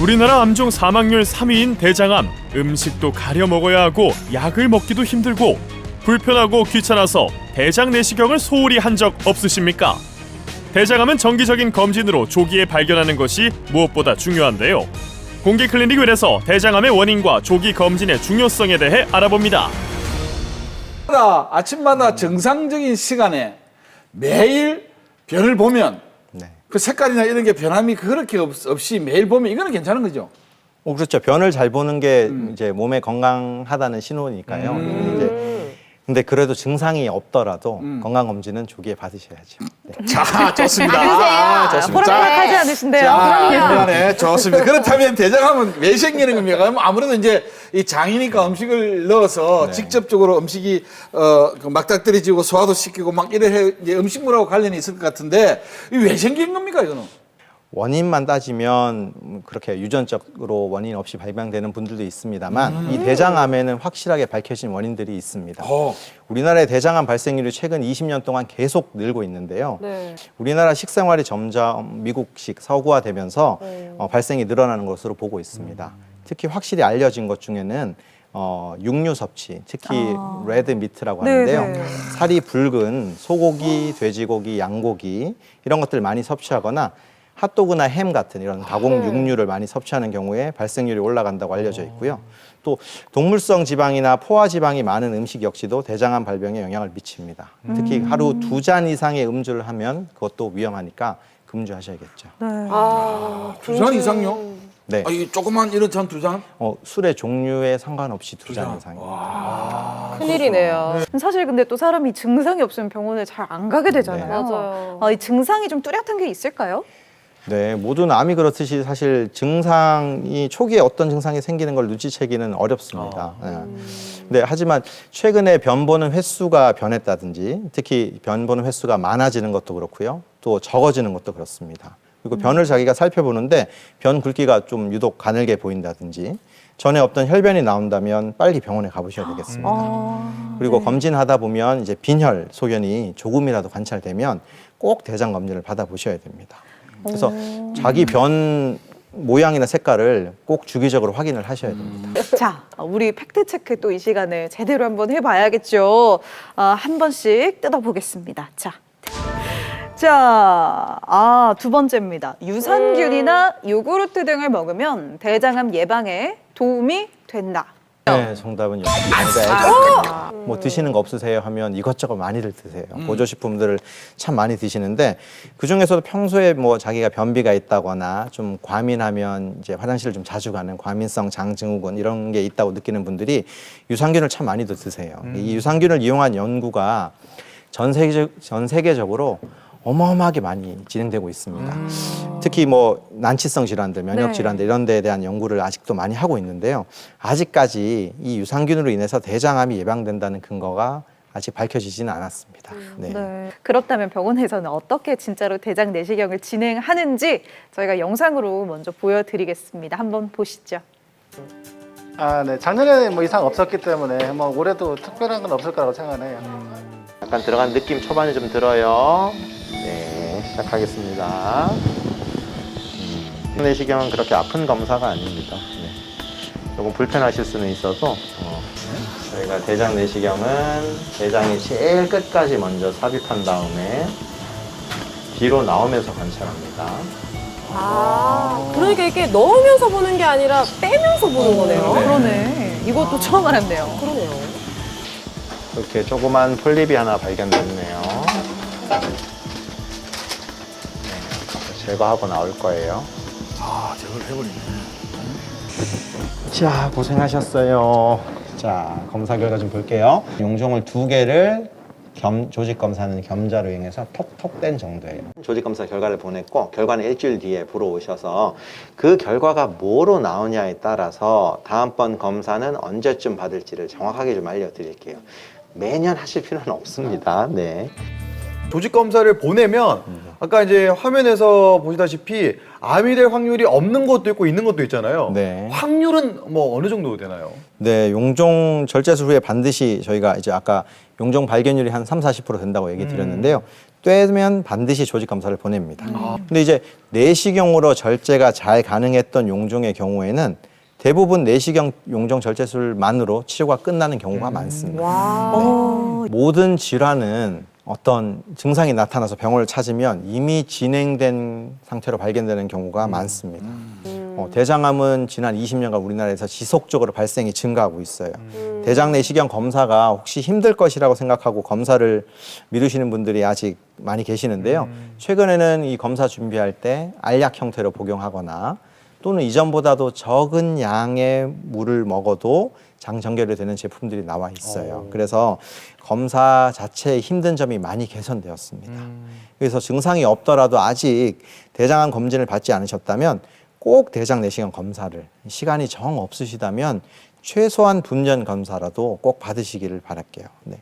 우리나라 암종 사망률 3위인 대장암. 음식도 가려 먹어야 하고 약을 먹기도 힘들고 불편하고 귀찮아서 대장 내시경을 소홀히 한 적 없으십니까? 대장암은 정기적인 검진으로 조기에 발견하는 것이 무엇보다 중요한데요. 공기클리닉1에서 대장암의 원인과 조기 검진의 중요성에 대해 알아봅니다. 아침마다 정상적인 시간에 매일 변을 보면 그 색깔이나 이런 게 변함이 그렇게 없이 매일 보면 이거는 괜찮은 거죠? 그렇죠. 변을 잘 보는 게 이제 몸에 건강하다는 신호니까요. 근데 그래도 증상이 없더라도 건강검진은 조기에 받으셔야죠. 네. 자, 좋습니다. 좋습니다. 호락호락하지 않으신데요. 자, 좋습니다. 그렇다면 대장암은 왜 생기는 겁니까? 아무래도 이제 이 장이니까 음식을 넣어서 직접적으로 음식이 그 막닥뜨려지고 소화도 시키고 막 이래 이제 음식물하고 관련이 있을 것 같은데 왜 생기는 겁니까, 이거는? 원인만 따지면 그렇게 유전적으로 원인 없이 발병되는 분들도 있습니다만 이 대장암에는 확실하게 밝혀진 원인들이 있습니다. 우리나라의 대장암 발생률이 최근 20년 동안 계속 늘고 있는데요. 우리나라 식생활이 점점 미국식 서구화되면서 발생이 늘어나는 것으로 보고 있습니다. 특히 확실히 알려진 것 중에는 육류 섭취, 특히 레드 미트라고 하는데요. 살이 붉은 소고기, 돼지고기, 양고기 이런 것들을 많이 섭취하거나 핫도그나 햄 같은 이런 가공 육류를 많이 섭취하는 경우에 발생률이 올라간다고 알려져 있고요. 또 동물성 지방이나 포화 지방이 많은 음식 역시도 대장암 발병에 영향을 미칩니다. 특히 하루 2잔 이상의 음주를 하면 그것도 위험하니까 금주하셔야겠죠. 2잔 이상요? 네. 이 조그만 이런 잔 2잔? 술의 종류에 상관없이 2잔 이상입니다. 큰일이네요. 사실 근데 또 사람이 증상이 없으면 병원에 잘 안 가게 되잖아요. 맞아요. 이 증상이 좀 뚜렷한 게 있을까요? 네, 모든 암이 그렇듯이 사실 증상이 초기에 어떤 증상이 생기는 걸 눈치채기는 어렵습니다. 네, 하지만 최근에 변 보는 횟수가 변했다든지 특히 변 보는 횟수가 많아지는 것도 그렇고요. 또 적어지는 것도 그렇습니다. 그리고 변을 자기가 살펴보는데 변 굵기가 좀 유독 가늘게 보인다든지 전에 없던 혈변이 나온다면 빨리 병원에 가보셔야 되겠습니다. 그리고 검진하다 보면 이제 빈혈 소견이 조금이라도 관찰되면 꼭 대장 검진을 받아보셔야 됩니다. 그래서 자기 변 모양이나 색깔을 꼭 주기적으로 확인을 하셔야 됩니다. 자, 우리 팩트체크 또 이 시간에 제대로 한번 해봐야겠죠. 한 번씩 뜯어보겠습니다. 두 번째입니다. 유산균이나 요구르트 등을 먹으면 대장암 예방에 도움이 된다. 네, 정답은 여기입니다. 뭐 드시는 거 없으세요 하면 이것저것 많이들 드세요. 보조식품들을 참 많이 드시는데 그 중에서도 평소에 뭐 자기가 변비가 있다거나 좀 과민하면 이제 화장실을 좀 자주 가는 과민성 장증후군 이런 게 있다고 느끼는 분들이 유산균을 참 많이들 드세요. 이 유산균을 이용한 연구가 전 세계적으로 어마어마하게 많이 진행되고 있습니다. 특히 뭐 난치성 질환들, 면역 질환들 이런 데에 대한 연구를 아직도 많이 하고 있는데요. 아직까지 이 유산균으로 인해서 대장암이 예방된다는 근거가 아직 밝혀지지는 않았습니다. 그렇다면 병원에서는 어떻게 진짜로 대장 내시경을 진행하는지 저희가 영상으로 먼저 보여드리겠습니다. 한번 보시죠. 네. 작년에 뭐 이상 없었기 때문에 뭐 올해도 특별한 건 없을 거라고 생각해요. 약간 들어간 느낌 초반에 좀 들어요. 네, 시작하겠습니다. 내시경은 그렇게 아픈 검사가 아닙니다. 조금 불편하실 수는 있어서 저희가 대장 내시경은 대장이 제일 끝까지 먼저 삽입한 다음에 뒤로 나오면서 관찰합니다. 그러니까 이게 넣으면서 보는 게 아니라 빼면서 보는 거네요. 그러네. 이것도 처음 알았네요. 그러네요. 이렇게 조그만 폴립이 하나 발견됐네요. 제거하고 나올 거예요. 제거를 해버리네. 자, 고생하셨어요. 자, 검사 결과 좀 볼게요. 용종을 2개를 조직 검사는 겸자로 이용해서 톡톡 뗀 정도예요. 조직 검사 결과를 보냈고 결과는 일주일 뒤에 보러 오셔서 그 결과가 뭐로 나오냐에 따라서 다음번 검사는 언제쯤 받을지를 정확하게 좀 알려드릴게요. 매년 하실 필요는 없습니다. 네. 조직 검사를 보내면 아까 이제 화면에서 보시다시피 암이 될 확률이 없는 것도 있고 있는 것도 있잖아요. 네. 확률은 뭐 어느 정도 되나요? 네, 용종 절제술 후에 반드시 저희가 이제 아까 용종 발견율이 한 30-40% 된다고 얘기 드렸는데요. 떼면 반드시 조직 검사를 보냅니다. 근데 이제 내시경으로 절제가 잘 가능했던 용종의 경우에는 대부분 내시경 용종 절제술만으로 치료가 끝나는 경우가 많습니다. 모든 질환은 어떤 증상이 나타나서 병원을 찾으면 이미 진행된 상태로 발견되는 경우가 많습니다. 대장암은 지난 20년간 우리나라에서 지속적으로 발생이 증가하고 있어요. 대장 내시경 검사가 혹시 힘들 것이라고 생각하고 검사를 미루시는 분들이 아직 많이 계시는데요. 최근에는 이 검사 준비할 때 알약 형태로 복용하거나 또는 이전보다도 적은 양의 물을 먹어도 장 정결이 되는 제품들이 나와 있어요. 그래서 검사 자체의 힘든 점이 많이 개선되었습니다. 그래서 증상이 없더라도 아직 대장암 검진을 받지 않으셨다면 꼭 대장 내시경 검사를, 시간이 정 없으시다면 최소한 분년 검사라도 꼭 받으시기를 바랄게요. 네.